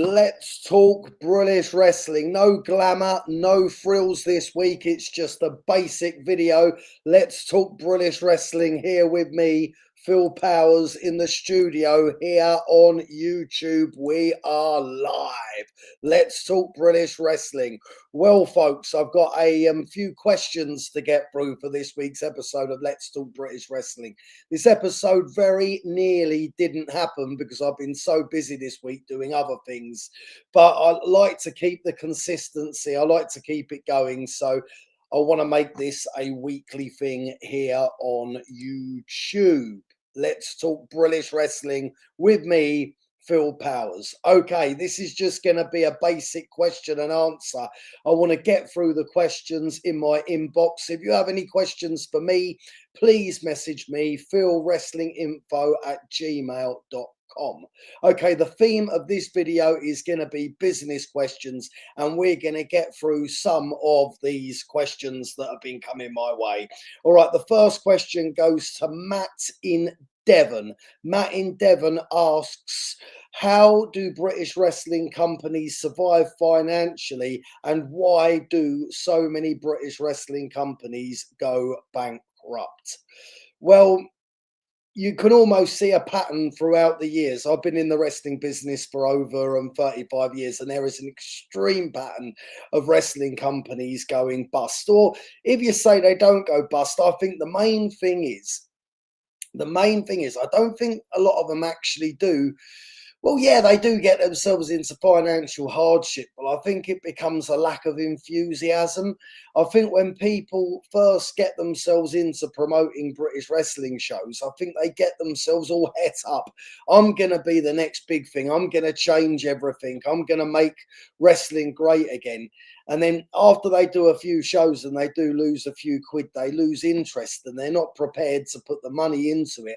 let's talk British wrestling. No glamour, no frills this week. It's just a basic video. Let's talk British wrestling here with me, Phil Powers, in the studio here on YouTube. We are live. Let's talk British wrestling. Well, folks, I've got a few questions to get through for this week's episode of Let's Talk British Wrestling. This episode very nearly didn't happen because I've been so busy this week doing other things, but I like to keep the consistency. I like to keep it going. So I want to make this a weekly thing here on YouTube. Let's talk British wrestling with me, Phil Powers. Okay, this is just going to be a basic question and answer. I want to get through the questions in my inbox. If you have any questions for me, please message me, philwrestlinginfo@gmail.com. Okay, the theme of this video is going to be business questions, and we're going to get through some of these questions that have been coming my way. All right, the first question goes to Matt in Devon. Matt in Devon asks, how do British wrestling companies survive financially, and why do so many British wrestling companies go bankrupt? Well, you can almost see a pattern throughout the years. I've been in the wrestling business for over 35 years, and there is an extreme pattern of wrestling companies going bust. Or if you say they don't go bust, I think the main thing is, I don't think a lot of them actually do. Well, yeah, they do get themselves into financial hardship, but I think it becomes a lack of enthusiasm. I think when people first get themselves into promoting British wrestling shows, I think they get themselves all het up. I'm going to be the next big thing. I'm going to change everything. I'm going to make wrestling great again. And then after they do a few shows and they do lose a few quid, they lose interest and they're not prepared to put the money into it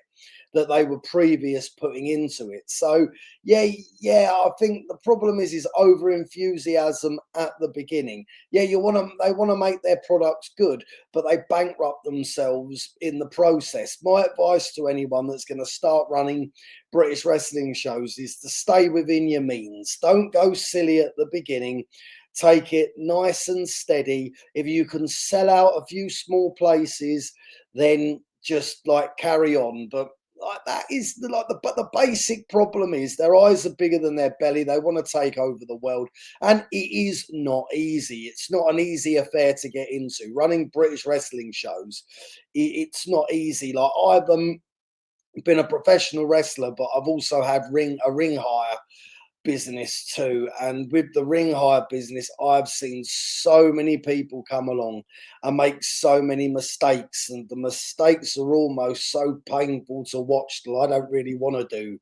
that they were previous putting into it. So yeah, I think the problem is over enthusiasm at the beginning. Yeah, they want to make their products good, but they bankrupt themselves in the process. My advice to anyone that's going to start running British wrestling shows is to stay within your means. Don't go silly at the beginning. Take it nice and steady. If you can sell out a few small places, then just like carry on. But like that is but the basic problem is their eyes are bigger than their belly. They want to take over the world, and it is not easy. It's not an easy affair to get into. Running British wrestling shows, it's not easy. Like I've been a professional wrestler, but I've also had a ring hire business too, and with the ring hire business I've seen so many people come along and make so many mistakes, and the mistakes are almost so painful to watch that I don't really want to do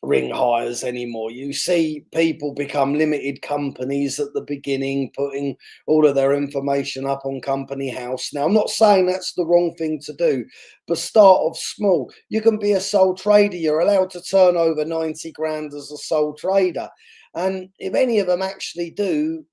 ring hires anymore. You see people become limited companies at the beginning, putting all of their information up on Company House. Now, I'm not saying that's the wrong thing to do, but start off small. You can be a sole trader. You're allowed to turn over 90 grand as a sole trader. And if any of them actually do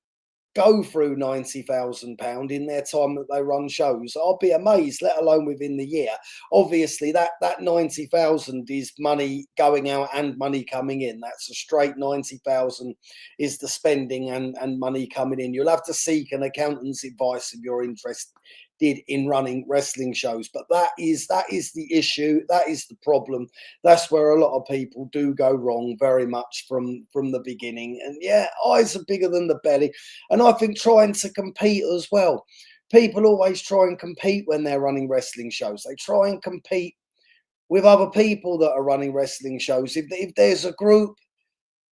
go through £90,000 in their time that they run shows, I'll be amazed, let alone within the year. Obviously that 90,000 is money going out and money coming in. That's a straight 90,000 is the spending and money coming in. You'll have to seek an accountant's advice if you're interested in running wrestling shows, but that is the issue. That is the problem. That's where a lot of people do go wrong very much from the beginning. And yeah, eyes are bigger than the belly. And I think trying to compete as well. People always try and compete when they're running wrestling shows. They try and compete with other people that are running wrestling shows. If there's a group,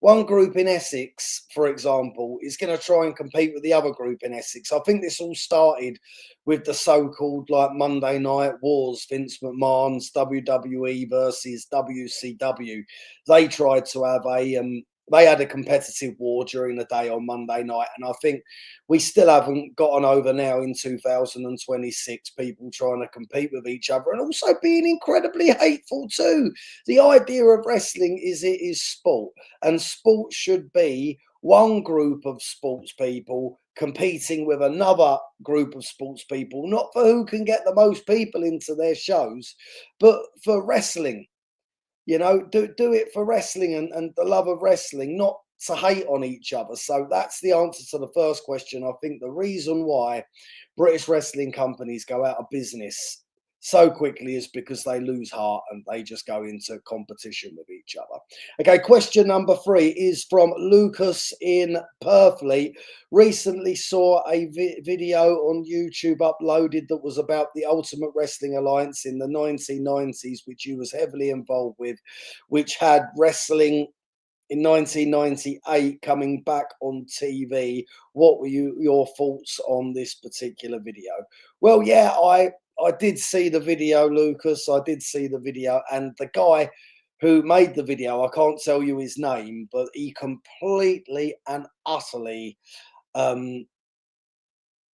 one group in Essex, for example, is going to try and compete with the other group in Essex. I think this all started with the so-called like Monday Night Wars, Vince McMahon's WWE versus WCW. They tried to have they had a competitive war during the day on Monday night, and I think we still haven't gotten over now in 2026 people trying to compete with each other and also being incredibly hateful too. The idea of wrestling is it is sport, and sport should be one group of sports people competing with another group of sports people, not for who can get the most people into their shows, but for wrestling. You know, do it for wrestling and the love of wrestling, not to hate on each other. So that's the answer to the first question. I think the reason why British wrestling companies go out of business so quickly is because they lose heart and they just go into competition with each other. Okay, question number 3 is from Lucas in Purfleet. Recently saw a video on YouTube uploaded that was about the Ultimate Wrestling Alliance in the 1990s, which you was heavily involved with, which had wrestling in 1998 coming back on TV. What were your thoughts on this particular video? Well, yeah, I did see the video, Lucas. I did see the video, and the guy who made the video, I can't tell you his name, but he completely and utterly um,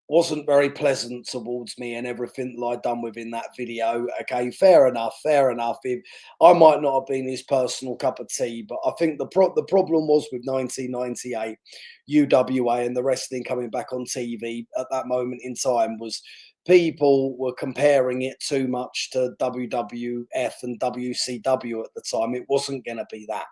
wasn't very pleasant towards me and everything that I'd done within that video. Okay, fair enough, fair enough. I might not have been his personal cup of tea, but I think the problem was with 1998 UWA and the wrestling coming back on TV at that moment in time was people were comparing it too much to WWF and WCW at the time. It wasn't going to be that.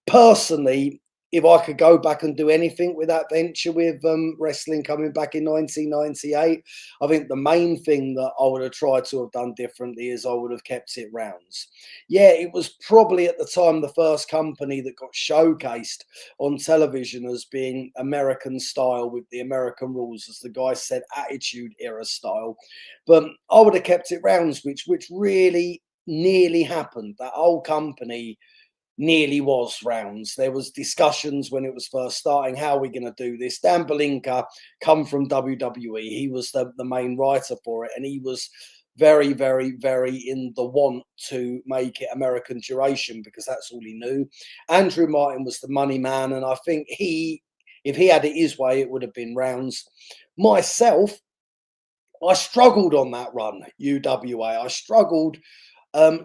Personally, if I could go back and do anything with that venture with wrestling coming back in 1998, I think the main thing that I would have tried to have done differently is I would have kept it rounds. Yeah, it was probably at the time the first company that got showcased on television as being American style with the American rules, as the guy said, Attitude Era style. But I would have kept it rounds, which really nearly happened. That whole company nearly was rounds. There was discussions when it was first starting, how are we going to do this? Dan Belinka come from WWE. He was the main writer for it, and he was very, very, very in the want to make it American duration because that's all he knew. Andrew Martin was the money man, and I think if he had it his way, it would have been rounds. Myself, I struggled on that run, UWA. I struggled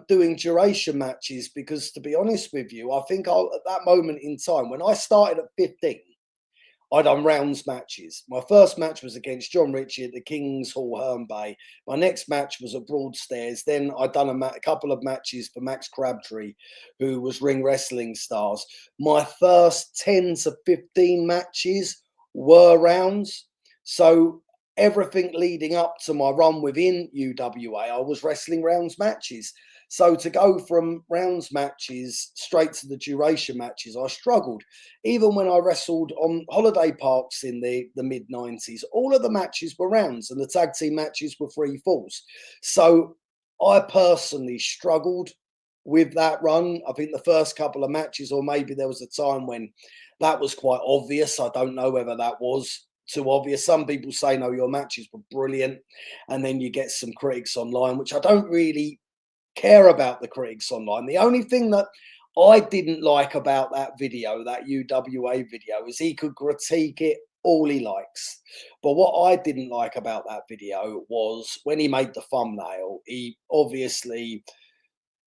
doing duration matches because, to be honest with you, I think at that moment in time, when I started at 15, I done rounds matches. My first match was against John Ritchie at the King's Hall, Herne Bay. My next match was at Broadstairs. Then I done a couple of matches for Max Crabtree, who was Ring Wrestling Stars. My first 10 to 15 matches were rounds. So everything leading up to my run within UWA, I was wrestling rounds matches. So to go from rounds matches straight to the duration matches, I struggled. Even when I wrestled on holiday parks in the mid 90s, all of the matches were rounds and the tag team matches were free falls. So I personally struggled with that run. I think the first couple of matches, or maybe there was a time when that was quite obvious. I don't know whether that was too obvious. Some people say, no, your matches were brilliant. And then you get some critics online, which I don't really care about the critics online. The only thing that I didn't like about that video, that UWA video, is he could critique it all he likes. But what I didn't like about that video was when he made the thumbnail, he obviously,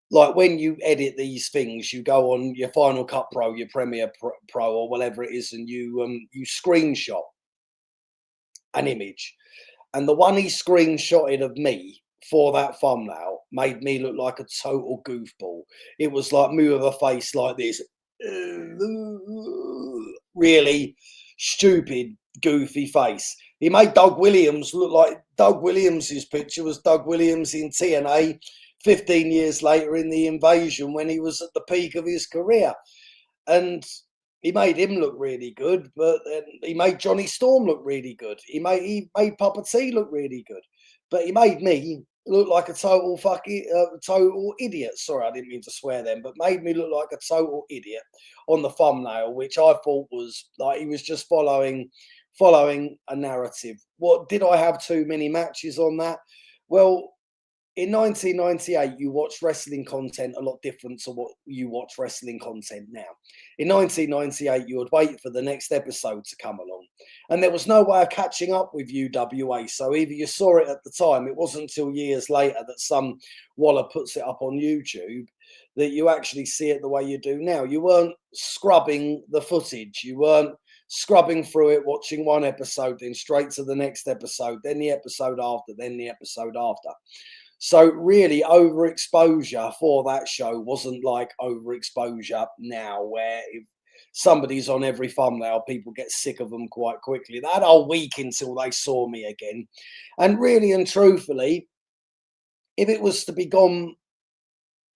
like when you edit these things, you go on your Final Cut Pro, your Premiere Pro, or whatever it is, and you screenshot an image. And the one he screenshotted of me for that thumbnail made me look like a total goofball. It was like me with a face like this, really stupid, goofy face. He made Doug Williams look like Doug Williams's picture was Doug Williams in TNA 15 years later in the Invasion when he was at the peak of his career. And he made him look really good, but then he made Johnny Storm look really good. He made Papa T look really good, but he made me look like a total total idiot. Sorry, I didn't mean to swear then, but made me look like a total idiot on the thumbnail, which I thought was like he was just following a narrative. What did I have too many matches on that? Well, in 1998, you watched wrestling content a lot different to what you watch wrestling content now. In 1998, you would wait for the next episode to come along, and there was no way of catching up with UWA. So either you saw it at the time, it wasn't until years later that some Waller puts it up on YouTube that you actually see it the way you do now. You weren't scrubbing the footage, you weren't scrubbing through it, watching one episode, then straight to the next episode, then the episode after, then the episode after. So really overexposure for that show wasn't like overexposure now, where if somebody's on every thumbnail, people get sick of them quite quickly. That whole week until they saw me again. And really and truthfully, if it was to be gone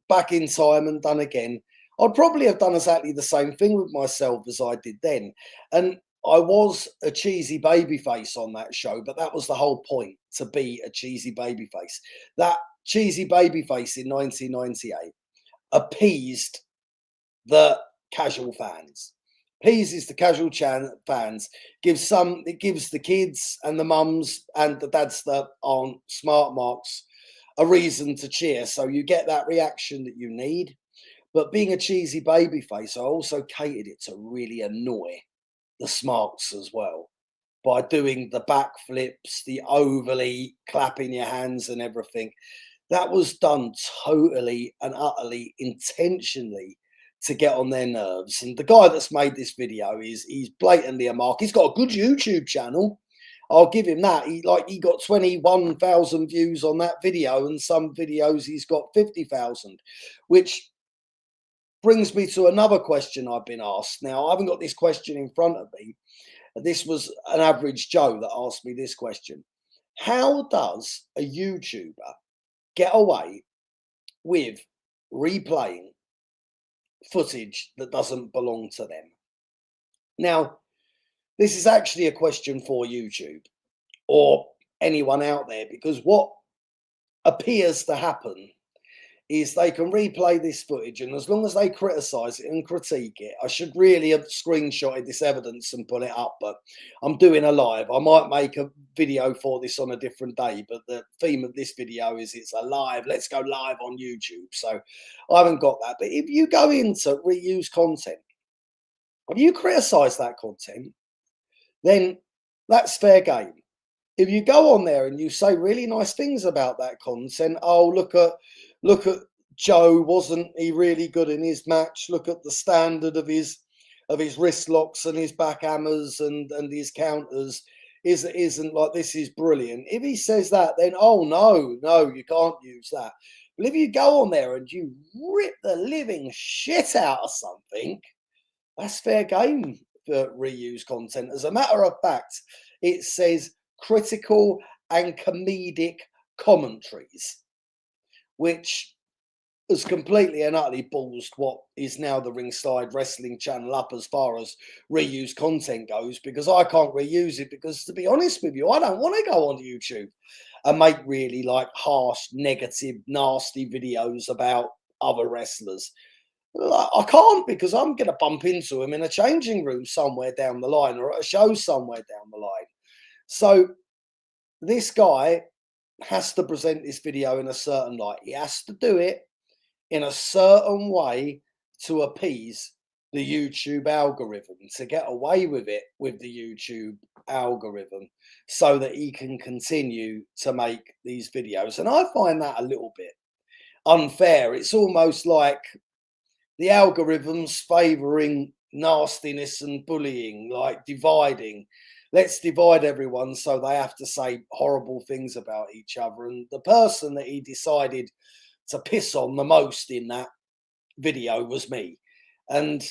back in time and done again, I'd probably have done exactly the same thing with myself as I did then. And I was a cheesy baby face on that show, but that was the whole point, to be a cheesy baby face. That cheesy baby face in 1998 appeased the casual fans. Appeases the casual fans, it gives the kids and the mums and the dads that aren't smart marks a reason to cheer. So you get that reaction that you need. But being a cheesy baby face, I also catered it to really annoy the smarts as well by doing the backflips, the overly clapping your hands and everything. That was done totally and utterly intentionally to get on their nerves. And the guy that's made this video he's blatantly a mark. He's got a good YouTube channel. I'll give him that. He got 21,000 views on that video, and some videos he's got 50,000, which brings me to another question I've been asked. Now, I haven't got this question in front of me. This was an average Joe that asked me this question. How does a YouTuber get away with replaying footage that doesn't belong to them? Now, this is actually a question for YouTube or anyone out there, because what appears to happen is they can replay this footage, and as long as they criticize it and critique it, I should really have screenshotted this evidence and put it up, but I'm doing a live. I might make a video for this on a different day, but the theme of this video is it's a live. Let's go live on YouTube. So I haven't got that. But if you go into reuse content, if you criticize that content, then that's fair game. If you go on there and you say really nice things about that content, oh, look at Joe, wasn't he really good in his match? Look at the standard of his wrist locks and his backhammers and his counters isn't like, this is brilliant. If he says that, then oh no, you can't use that. But if you go on there and you rip the living shit out of something, that's fair game for reuse content. As a matter of fact, it says critical and comedic commentaries, which has completely and utterly ballsed what is now the Ringside Wrestling channel up as far as reuse content goes, because I can't reuse it, because to be honest with you, I don't want to go on YouTube and make really like harsh, negative, nasty videos about other wrestlers. I can't, because I'm going to bump into him in a changing room somewhere down the line, or at a show somewhere down the line. So this guy has to present this video in a certain light. He has to do it in a certain way to appease the YouTube algorithm, to get away with it with the YouTube algorithm, so that he can continue to make these videos. And I find that a little bit unfair. It's almost like the algorithms favoring nastiness and bullying, like dividing. Let's divide everyone so they have to say horrible things about each other. And the person that he decided to piss on the most in that video was me. And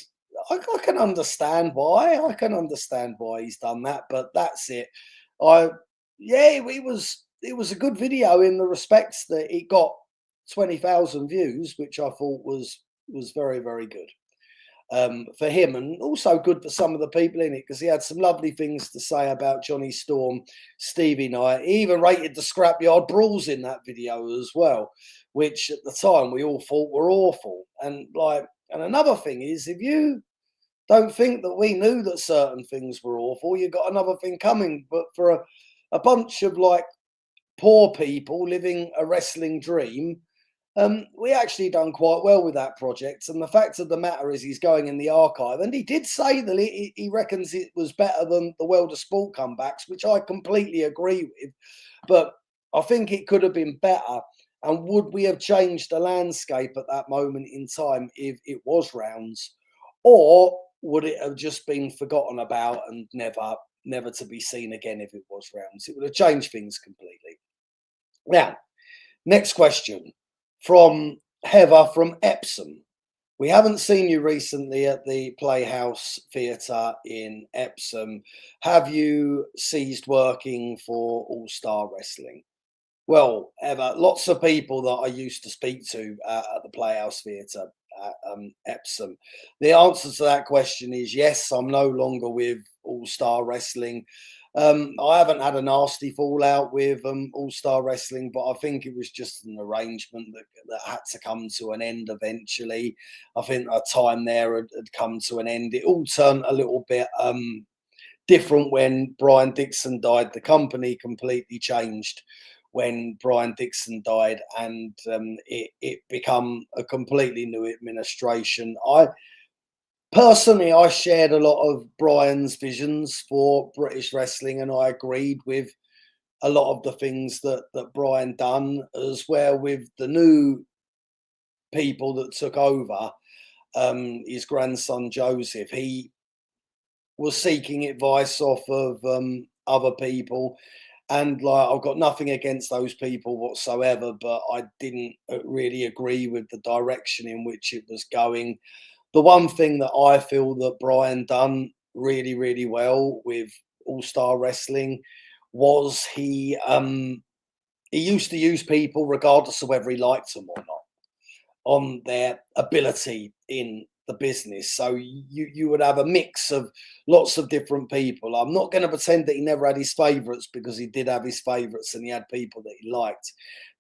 I can understand why. I can understand why he's done that, but that's it. It was a good video in the respects that it got 20,000 views, which I thought was very, very good for him, and also good for some of the people in it, because he had some lovely things to say about Johnny Storm, Stevie Knight. He even rated the scrapyard brawls in that video as well, which at the time we all thought were awful. And another thing is, if you don't think that we knew that certain things were awful, you got another thing coming. But for a bunch of like poor people living a wrestling dream, we actually done quite well with that project. And the fact of the matter is, he's going in the archive, and he did say that he reckons it was better than the World of Sport comebacks, which I completely agree with. But I think it could have been better. And would we have changed the landscape at that moment in time if it was rounds, or would it have just been forgotten about and never to be seen again if it was rounds? It would have changed things completely. Now, Next question from Heather from Epsom. We haven't seen you recently at the Playhouse Theatre in Epsom. Have you ceased working for All Star Wrestling? Well, Ever, lots of people that I used to speak to at the Playhouse Theatre at Epsom. The answer to that question is yes, I'm no longer with All Star Wrestling. I haven't had a nasty fallout with All Star Wrestling, but I think it was just an arrangement that had to come to an end eventually. I think our time there had come to an end. It all turned a little bit different when Brian Dixon died. The company completely changed when Brian Dixon died, and it become a completely new administration. I shared a lot of Brian's visions for British wrestling, and I agreed with a lot of the things that Brian done, as well with the new people that took over. His grandson Joseph, he was seeking advice off of other people, and like I've got nothing against those people whatsoever, but I didn't really agree with the direction in which it was going. The one thing that I feel that Brian done really, really well with All Star Wrestling was he used to use people regardless of whether he liked them or not on their ability in the business. So you would have a mix of lots of different people. I'm not going to pretend that he never had his favourites, because he did have his favourites and he had people that he liked.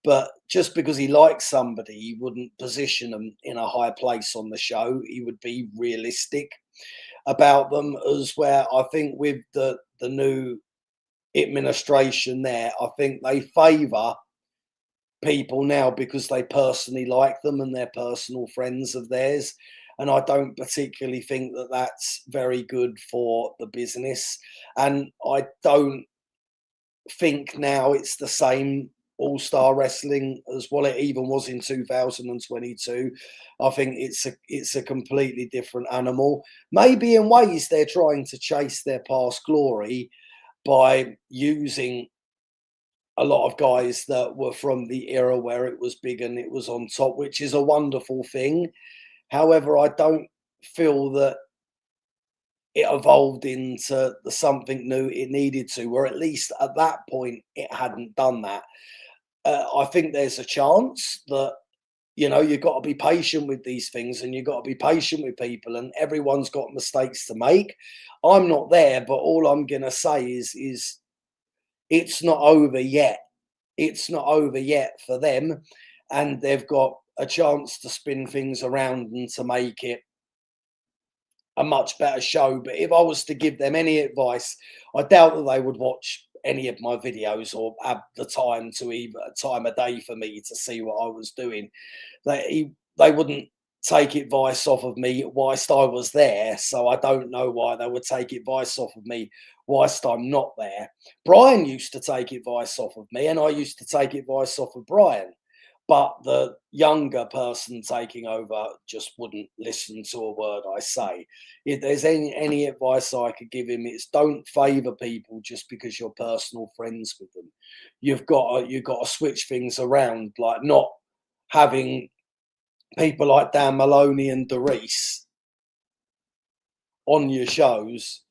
But just because he liked somebody, he wouldn't position them in a high place on the show. He would be realistic about them as well. I think with the new administration there, I think they favour people now because they personally like them and they're personal friends of theirs. And I don't particularly think that that's very good for the business. And I don't think now it's the same All Star Wrestling as what it even was in 2022. I think it's a completely different animal. Maybe in ways they're trying to chase their past glory by using a lot of guys that were from the era where it was big and it was on top, which is a wonderful thing. However, I don't feel that it evolved into the something new it needed to, or at least at that point it hadn't done that. I think there's a chance that you've got to be patient with these things, and you've got to be patient with people, and everyone's got mistakes to make. I'm not there, but all I'm gonna say is it's not over yet. It's not over yet for them, and they've got a chance to spin things around and to make it a much better show. But if I was to give them any advice, I doubt that they would watch any of my videos or have the time to even a time of day for me to see what I was doing. They wouldn't take advice off of me whilst I was there. So I don't know why they would take advice off of me whilst I'm not there. Brian used to take advice off of me, and I used to take advice off of Brian. But the younger person taking over just wouldn't listen to a word I say. If there's any advice I could give him, it's don't favour people just because you're personal friends with them. You've got to switch things around, like not having people like Dan Maloney and Doris on your shows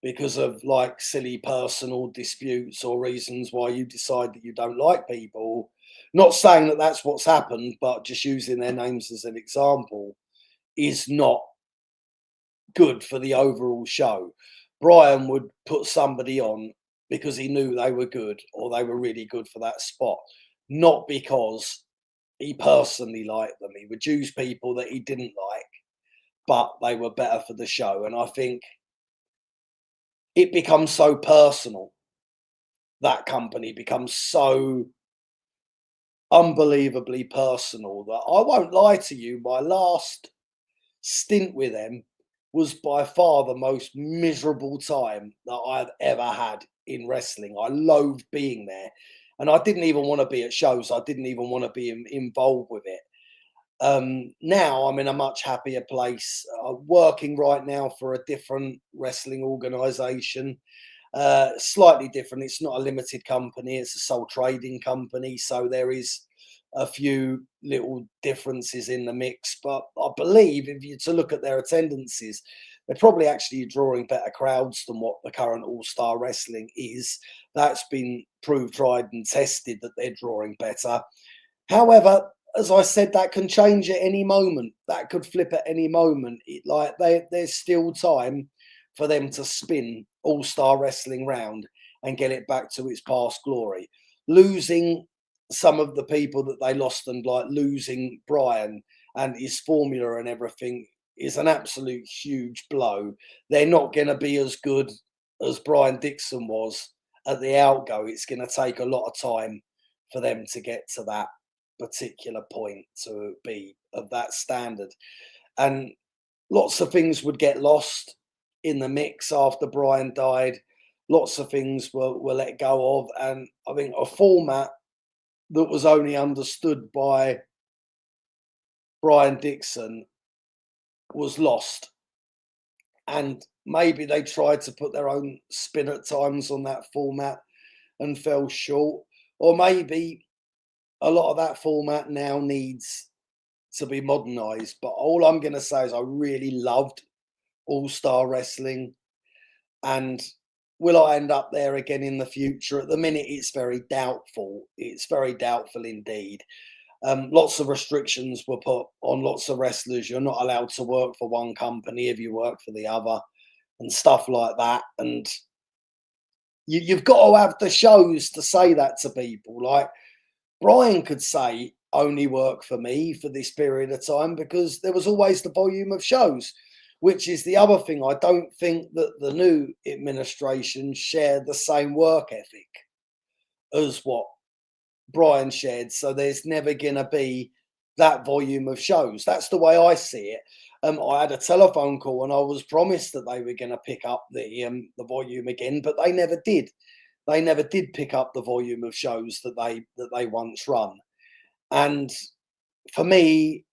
because of like silly personal disputes or reasons why you decide that you don't like people. Not saying that that's what's happened, but just using their names as an example is not good for the overall show. Brian would put somebody on because he knew they were good or they were really good for that spot, not because he personally liked them. He would choose people that he didn't like, but they were better for the show. And I think it becomes so personal. That company becomes so unbelievably personal that I won't lie to you, my last stint with them was by far the most miserable time that I've ever had in wrestling. I loathed being there, and I didn't even want to be at shows. I didn't even want to be involved with it. Now I'm in a much happier place, working right now for a different wrestling organization, slightly different. It's not a limited company, it's a sole trading company, so there is a few little differences in the mix. But I believe if you to look at their attendances, they're probably actually drawing better crowds than what the current All Star Wrestling is. That's been proved, tried, and tested that they're drawing better. However, as I said, that can change at any moment. That could flip at any moment. There's still time for them to spin All Star Wrestling round and get it back to its past glory. Losing some of the people that they lost, and like losing Brian and his formula and everything, is an absolute huge blow. They're not going to be as good as Brian Dixon was at the outgo. It's going to take a lot of time for them to get to that particular point to be of that standard. And lots of things would get lost in the mix after Brian died. Lots of things were let go of. And I think a format that was only understood by Brian Dixon was lost. And maybe they tried to put their own spin at times on that format and fell short. Or maybe a lot of that format now needs to be modernized. But all I'm going to say is I really loved All Star Wrestling. And will I end up there again in the future? At the minute, it's very doubtful. It's very doubtful indeed. Lots of restrictions were put on lots of wrestlers. You're not allowed to work for one company if you work for the other, and stuff like that. And you've got to have the shows to say that to people. Like Brian could say, only work for me for this period of time, because there was always the volume of shows, which is the other thing. I don't think that the new administration shared the same work ethic as what Brian shared. So there's never going to be that volume of shows. That's the way I see it. I had a telephone call and I was promised that they were going to pick up the volume again, but they never did. They never did pick up the volume of shows that they once run. And for me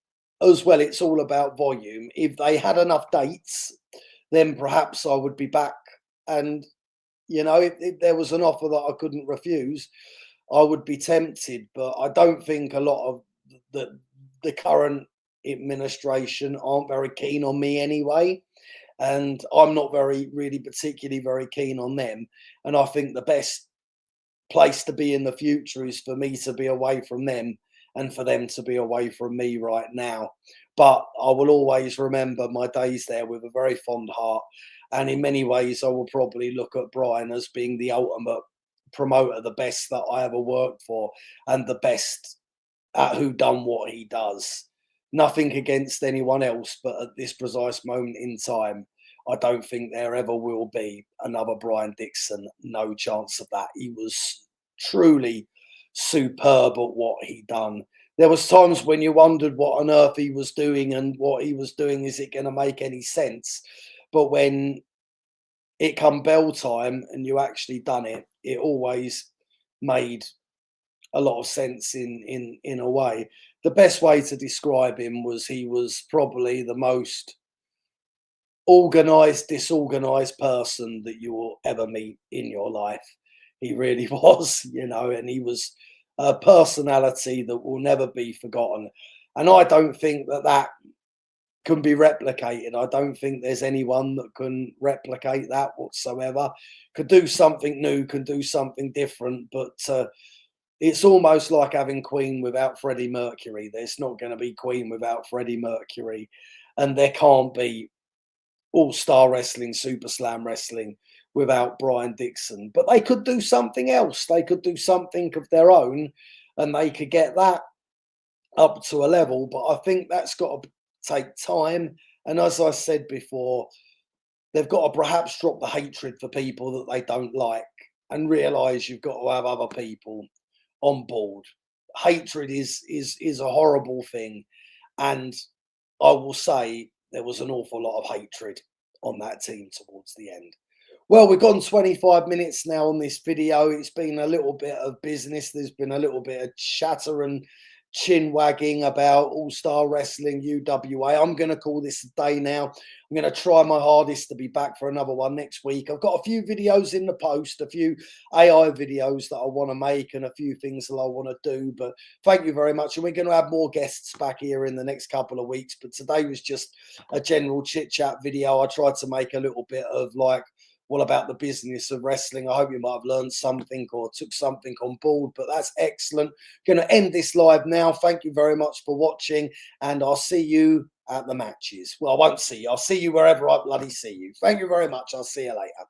as well, it's all about volume. If they had enough dates, then perhaps I would be back. And if there was an offer that I couldn't refuse, I would be tempted. But I don't think a lot of the current administration aren't very keen on me anyway. And I'm not really particularly very keen on them. And I think the best place to be in the future is for me to be away from them and for them to be away from me right now. But I will always remember my days there with a very fond heart. And in many ways, I will probably look at Brian as being the ultimate promoter, the best that I ever worked for, and the best at who done what he does. Nothing against anyone else, but at this precise moment in time, I don't think there ever will be another Brian Dixon. No chance of that. He was truly superb at what he done. There was times when you wondered what on earth he was doing, and what he was doing, is it going to make any sense? But when it come bell time and you actually done it, it always made a lot of sense in a way. The best way to describe him was he was probably the most organized, disorganized person that you will ever meet in your life. He really was, and he was a personality that will never be forgotten. And I don't think that can be replicated. I don't think there's anyone that can replicate that whatsoever. Could do something new, can do something different, but it's almost like having Queen without Freddie Mercury. There's not going to be Queen without Freddie Mercury, and there can't be All-Star Wrestling, Super Slam Wrestling without Brian Dixon. But they could do something else. They could do something of their own, and they could get that up to a level. But I think that's got to take time. And as I said before, they've got to perhaps drop the hatred for people that they don't like and realize you've got to have other people on board. Hatred is a horrible thing, and I will say there was an awful lot of hatred on that team towards the end. Well, we've gone 25 minutes now on this video. It's been a little bit of business. There's been a little bit of chatter and chin wagging about All Star Wrestling UWA. I'm going to call this a day now. I'm going to try my hardest to be back for another one next week. I've got a few videos in the post, a few AI videos that I want to make, and a few things that I want to do. But thank you very much. And we're going to have more guests back here in the next couple of weeks. But today was just a general chit chat video. I tried to make a little bit of like, what about the business of wrestling? I hope you might have learned something or took something on board, but that's excellent. Going to end this live now. Thank you very much for watching, and I'll see you at the matches. Well, I won't see you. I'll see you wherever I bloody see you. Thank you very much. I'll see you later.